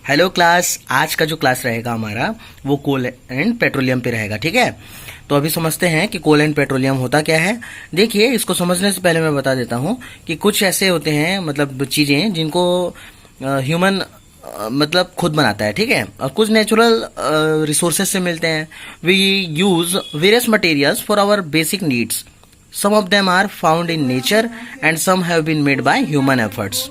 Hello class, आज का जो क्लास रहेगा हमारा वो कोल एंड पेट्रोलियम पे रहेगा। ठीक है, तो अभी समझते हैं कि कोल एंड पेट्रोलियम होता क्या है। देखिए, इसको समझने से पहले मैं बता देता हूँ कि कुछ ऐसे होते हैं मतलब चीजें जिनको ह्यूमन मतलब खुद बनाता है। ठीक है, और कुछ नेचुरल रिसोर्सेज से मिलते हैं। We use various materials for our basic needs. Some of them are found in nature and some have been made by human efforts.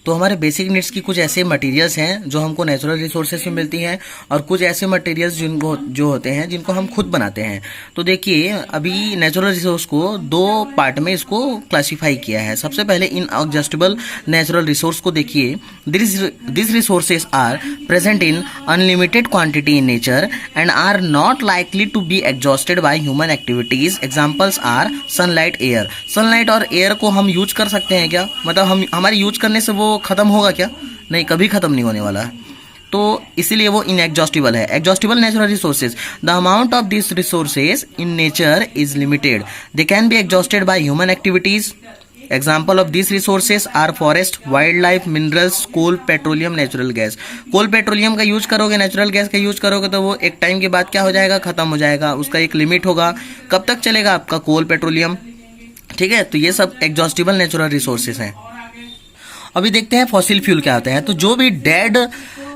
तो हमारे बेसिक नीड्स की कुछ ऐसे मटेरियल्स हैं जो हमको नेचुरल रिसोर्सेज से मिलती हैं, और कुछ ऐसे मटेरियल्स जिनको जो होते हैं जिनको हम खुद बनाते हैं। तो देखिए, अभी नेचुरल रिसोर्स को दो पार्ट में इसको क्लासिफाई किया है। सबसे पहले इनएग्जॉस्टिबल नेचुरल रिसोर्स को देखिए। This resources are present in unlimited quantity in nature and are not likely to be exhausted by human activities. Examples are sunlight, air. Sunlight और एयर को हम यूज कर सकते हैं क्या? मतलब हम हमारे यूज करने से वो खत्म होगा क्या? नहीं, कभी खत्म नहीं होने वाला है। तो इसीलिए वो इनएग्जॉस्टिबल है। Exhaustible natural resources, the amount of this resources in nature is limited. They can be exhausted by human activities. Example of this resources are forest, wild life, minerals, coal, petroleum, natural gas. Coal petroleum का use करोगे, natural gas का use करोगे तो वो एक time के बाद क्या हो जाएगा? खत्म हो जाएगा। उसका एक लिमिट होगा। कब तक चलेगा आपका कोल पेट्रोलियम? ठीक है, तो ये सब एग्जॉस्टिबल नेचुरल रिसोर्सेज हैं। अभी देखते हैं फॉसिल फ्यूल क्या होता है। तो जो भी डेड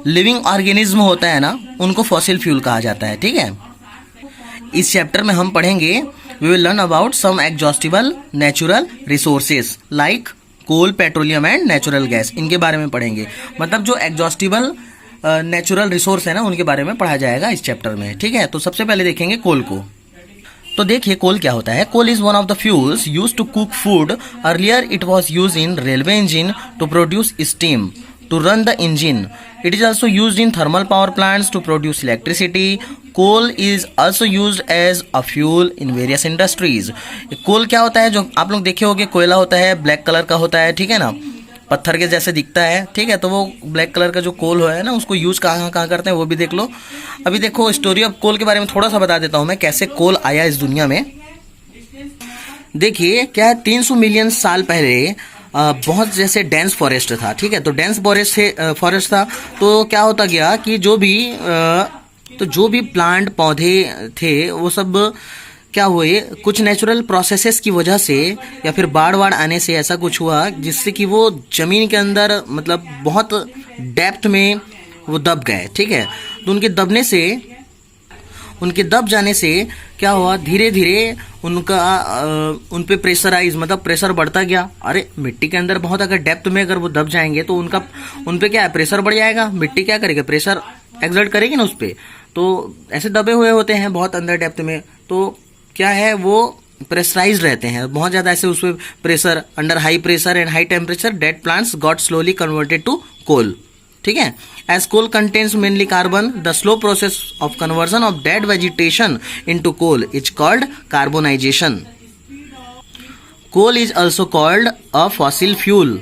लिविंग ऑर्गेनिज्म होता है ना, उनको फॉसिल फ्यूल कहा जाता है। ठीक है, इस चैप्टर में हम पढ़ेंगे, we will learn about some exhaustible natural resources like coal, petroleum and natural gas. इनके बारे में पढ़ेंगे। मतलब जो एग्जॉस्टिबल नेचुरल रिसोर्स है ना, उनके बारे में पढ़ा जाएगा इस चैप्टर में। ठीक है, तो सबसे पहले देखेंगे कोल को। तो देखिए, कोल क्या होता है। Coal is one of the fuels used to cook food. Earlier it was used in railway engine to produce steam to run the engine. It is also used in thermal power plants to produce electricity. Coal is also used as a fuel in various industries. कोल क्या होता है? जो आप लोग देखे होंगे, कोयला होता है, ब्लैक कलर का होता है। ठीक है ना, पत्थर के जैसे दिखता है। ठीक है, तो वो ब्लैक कलर का जो कोल है ना, उसको यूज कहाँ कहाँ करते हैं वो भी देख लो। अभी देखो, स्टोरी ऑफ कोल के बारे में थोड़ा सा बता देता हूँ मैं, कैसे कोल आया इस दुनिया में। देखिए, क्या है, 300 मिलियन साल पहले बहुत जैसे डेंस फॉरेस्ट था। ठीक है, तो डेंस फॉरेस्ट था, तो क्या होता गया कि जो भी प्लांट पौधे थे वो सब क्या हुए, कुछ नेचुरल प्रोसेसेस की वजह से या फिर बाढ़ आने से ऐसा कुछ हुआ जिससे कि वो जमीन के अंदर मतलब बहुत डेप्थ में वो दब गए। ठीक है, तो उनके दब जाने से क्या हुआ, धीरे धीरे उन पे प्रेशराइज मतलब प्रेशर बढ़ता गया। अरे, मिट्टी के अंदर बहुत अगर डेप्थ में अगर वो दब जाएंगे तो उन पे क्या है, प्रेशर बढ़ जाएगा। मिट्टी क्या करेगी, प्रेशर एक्सर्ट करेगी ना उस पे। तो ऐसे दबे हुए होते हैं बहुत अंदर डेप्थ में, तो क्या है, वो प्रेशराइज रहते हैं बहुत ज्यादा। ऐसे उस पे pressure, under high pressure and high temperature, dead plants got slowly converted to coal. ठीक है, as coal contains mainly carbon, the slow process of conversion of dead vegetation into coal is called carbonisation. Coal is also called a fossil fuel.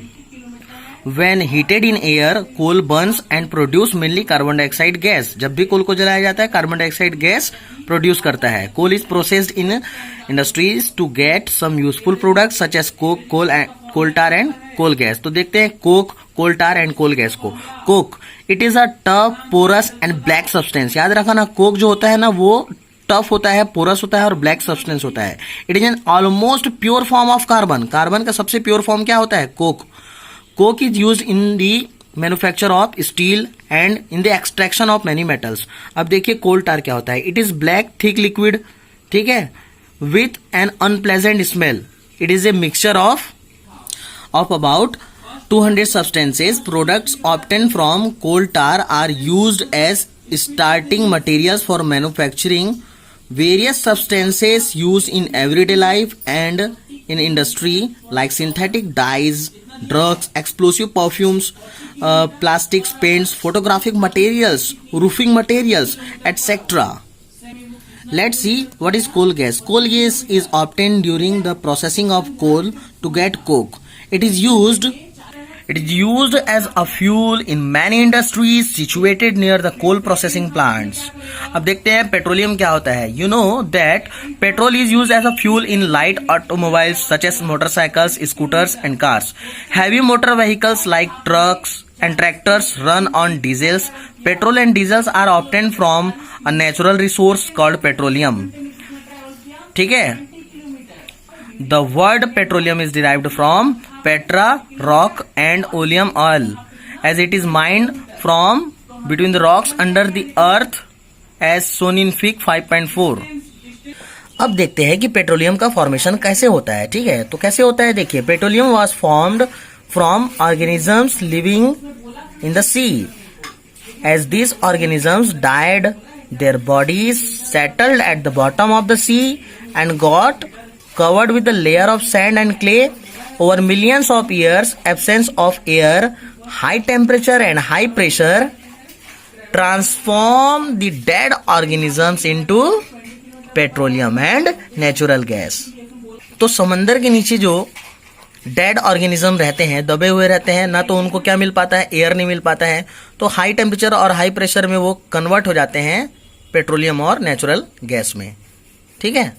When heated in air, coal burns and produce mainly carbon dioxide gas. जब भी कोल को जलाया जाता है, carbon dioxide gas produce करता है. Coal is processed in industries to get some useful products such as coke, coal tar and coal gas. तो देखते हैं coke, coal tar and coal gas को. Coke, it is a tough, porous and black substance. याद रखा ना, coke जो होता है ना वो टफ होता है, पोरस होता है और ब्लैक सब्सटेंस होता है. It is an almost pure form of carbon. Carbon का सबसे प्योर फॉर्म क्या होता है? Coke. Coke is used in the manufacture of steel and in the extraction of many metals. अब देखिए कोल टार क्या होता है. It is black thick liquid, ठीक है, with an unpleasant smell. It is a mixture of about 200 substances. Products obtained from coal tar are used as starting materials for manufacturing various substances used in everyday life and in industry like synthetic dyes, drugs, explosive perfumes, plastics, paints, photographic materials, roofing materials, etc. Let's see what is coal gas. Coal gas is obtained during the processing of coal to get coke. It is used as a fuel in many industries situated near the coal processing plants. अब देखते हैं petroleum क्या होता है. You know that petrol is used as a fuel in light automobiles such as motorcycles, scooters and cars. Heavy motor vehicles like trucks and tractors run on diesels. Petrol and diesels are obtained from a natural resource called petroleum. ठीक है, the word petroleum is derived from petra, rock, and oleum oil, as it is mined from between the rocks under the earth, as shown in Fig 5.4. अब देखते हैं कि petroleum का formation कैसे होता है. ठीक है, तो कैसे होता है देखिए. Petroleum was formed from organisms living in the sea. As this organisms died, their bodies settled at the bottom of the sea and got covered with a layer of sand and clay. Over millions of years, absence of air, high temperature and high pressure transform the dead organisms into petroleum and natural gas. तो समंदर के नीचे जो dead organism रहते हैं, दबे हुए रहते हैं, ना तो उनको क्या मिल पाता है, एयर नहीं मिल पाता है, तो हाई टेम्परेचर और हाई प्रेशर में वो कन्वर्ट हो जाते हैं पेट्रोलियम और नेचुरल गैस में. ठीक है,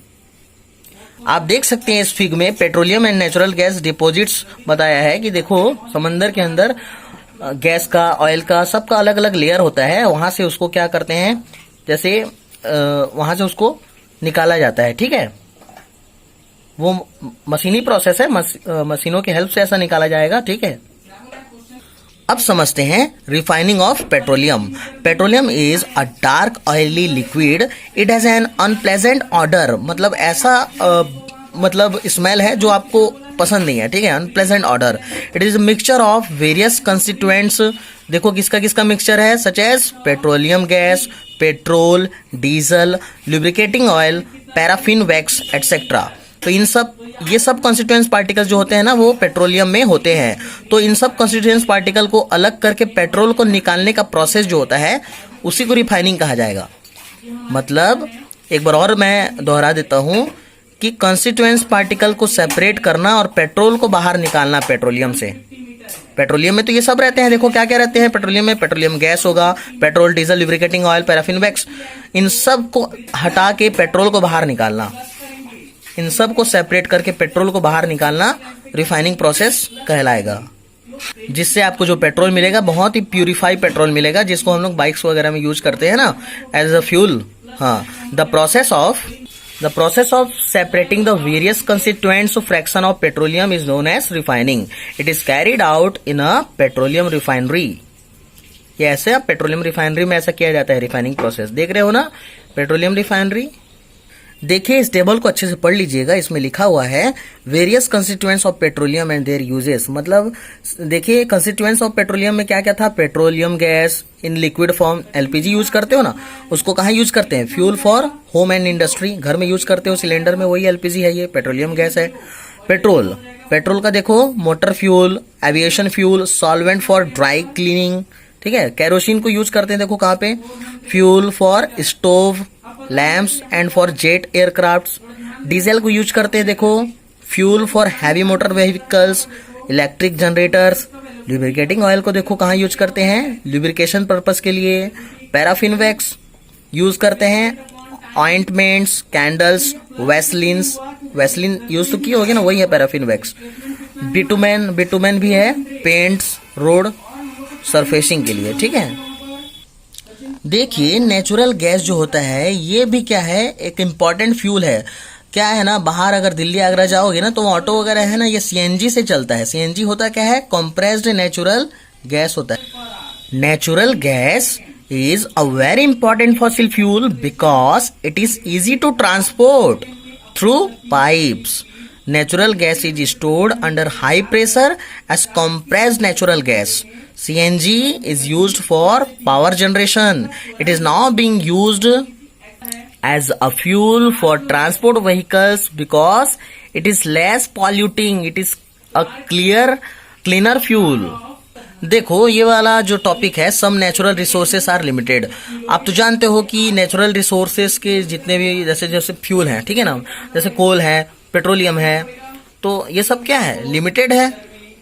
आप देख सकते हैं इस फिग में petroleum and natural gas deposits बताया है कि देखो समंदर के अंदर गैस का, ऑयल का, सबका अलग अलग लेयर होता है. वहां से उसको क्या करते हैं, जैसे वहां से उसको निकाला जाता है. ठीक है, वो मशीनी प्रोसेस है, मशीनों की हेल्प से ऐसा निकाला जाएगा. ठीक है, अब समझते हैं refining of petroleum. Petroleum is a dark oily liquid. It has an unpleasant order, मतलब ऐसा मतलब स्मेल है जो आपको पसंद नहीं है. ठीक है, unpleasant odour. It is mixture of various constituents. देखो किसका किसका मिक्सचर है, such as petroleum gas, petrol, diesel, lubricating oil, paraffin wax etcetera. तो ये सब कॉन्स्टिट्यूएंट्स पार्टिकल्स जो होते हैं ना, वो पेट्रोलियम में होते हैं. तो इन सब कॉन्स्टिट्यूएंट्स पार्टिकल को अलग करके पेट्रोल को निकालने का प्रोसेस जो होता है उसी को रिफाइनिंग कहा जाएगा. मतलब एक बार और मैं दोहरा देता हूं कि कॉन्स्टिट्यूएंट्स पार्टिकल को सेपरेट करना और पेट्रोल को बाहर निकालना पेट्रोलियम से. पेट्रोलियम में तो ये सब रहते हैं. देखो क्या क्या रहते हैं पेट्रोलियम में. पेट्रोलियम गैस होगा, petrol, diesel, lubricating oil, paraffin wax. इन सब को हटा के पेट्रोल को बाहर निकालना, इन सब को सेपरेट करके पेट्रोल को बाहर निकालना रिफाइनिंग प्रोसेस कहलाएगा. जिससे आपको जो पेट्रोल मिलेगा बहुत ही प्यूरिफाई पेट्रोल मिलेगा, जिसको हम लोग बाइक्स वगैरह में यूज करते हैं ना एज अ फ्यूल. हाँ, the process of separating the various constituents fraction of petroleum is known as refining. It is carried out in a petroleum refinery. ये ऐसे पेट्रोलियम रिफाइनरी में ऐसा किया जाता है रिफाइनिंग प्रोसेस. देख रहे हो ना पेट्रोलियम रिफाइनरी. देखिए इस टेबल को अच्छे से पढ़ लीजिएगा. इसमें लिखा हुआ है various constituents of petroleum and there uses. मतलब देखिए कंस्टिट्यूएंट्स ऑफ पेट्रोलियम में क्या क्या था. Petroleum gas in liquid form, LPG use करते हो ना, उसको कहाँ यूज करते हैं, fuel for home and industry, घर में यूज करते हो सिलेंडर में, वही एलपीजी है, ये पेट्रोलियम गैस है. पेट्रोल का देखो motor fuel, aviation fuel, solvent for dry cleaning. ठीक है, कैरोसिन को यूज करते हैं देखो कहाँ पे, fuel for stove, lamps and for jet aircrafts. Diesel को यूज करते हैं देखो, fuel for heavy motor vehicles, electric generators. Lubricating oil को देखो कहाँ यूज करते हैं, लुब्रिकेशन पर्पस के लिए. पैराफिन वैक्स यूज करते हैं, ऑइंटमेंट्स, कैंडल्स, वैसलिन यूज तो की होगी ना, वही है पैराफिन वैक्स. बिटुमेन भी है, पेंट्स, रोड सरफेसिंग के लिए. ठीक है, देखिए नेचुरल गैस जो होता है ये भी क्या है, एक इम्पॉर्टेंट फ्यूल है. क्या है ना, बाहर अगर दिल्ली आगरा जाओगे ना तो ऑटो वगैरह है ना, ये सीएनजी से चलता है. सीएनजी होता क्या है, कंप्रेस्ड नेचुरल गैस होता है. Natural gas is a very important fossil fuel because it is easy to transport through pipes. Natural gas is stored under high pressure as compressed natural gas. CNG is used for power generation. It is now being used as a fuel for transport vehicles because it is less polluting. It is a cleaner fuel. देखो ये वाला जो topic है, some natural resources are limited. आप तो जानते हो कि नेचुरल रिसोर्सेस के जितने भी जैसे फ्यूल हैं, ठीक है ना, जैसे कोल है, पेट्रोलियम है, तो ये सब क्या है, लिमिटेड है.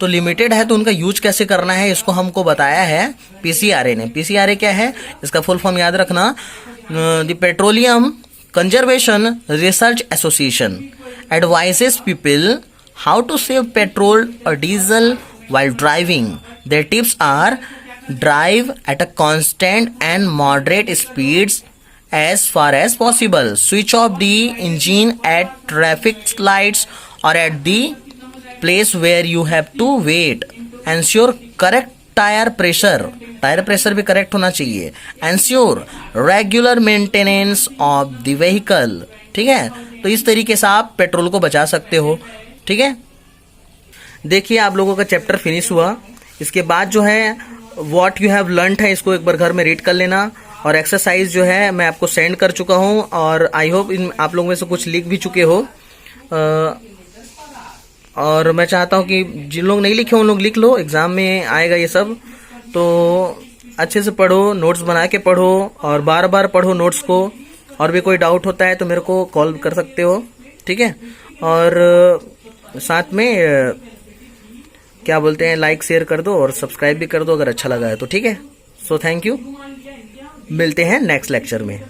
तो लिमिटेड है तो उनका यूज कैसे करना है इसको हमको बताया है पीसीआरए ने. पीसीआरए क्या है, इसका फुल फॉर्म याद रखना, the petroleum conservation research association advises people how to save petrol और diesel while driving. Their tips are drive at a constant and moderate speeds as far as possible. Switch off the engine at traffic lights or at the place where you have to wait. Ensure correct tyre pressure भी correct होना चाहिए. Ensure regular maintenance of the vehicle. ठीक है, तो इस तरीके से आप पेट्रोल को बचा सकते हो. ठीक है, देखिए आप लोगों का चैप्टर फिनिश हुआ. इसके बाद जो है व्हाट यू हैव लर्नड है, इसको एक बार घर में रीड कर लेना. और एक्सरसाइज जो है मैं आपको सेंड कर चुका हूँ, और आई होप इन आप लोगों में से कुछ लिख भी चुके हो. और मैं चाहता हूँ कि जिन लोग नहीं लिखे उन लोग लिख लो, एग्जाम में आएगा ये सब. तो अच्छे से पढ़ो, नोट्स बना के पढ़ो और बार बार पढ़ो नोट्स को. और भी कोई डाउट होता है तो मेरे को कॉल कर सकते हो. ठीक है, और साथ में क्या बोलते हैं, लाइक शेयर कर दो और सब्सक्राइब भी कर दो अगर अच्छा लगा है तो. ठीक है, सो थैंक यू. मिलते हैं नेक्स्ट लेक्चर में.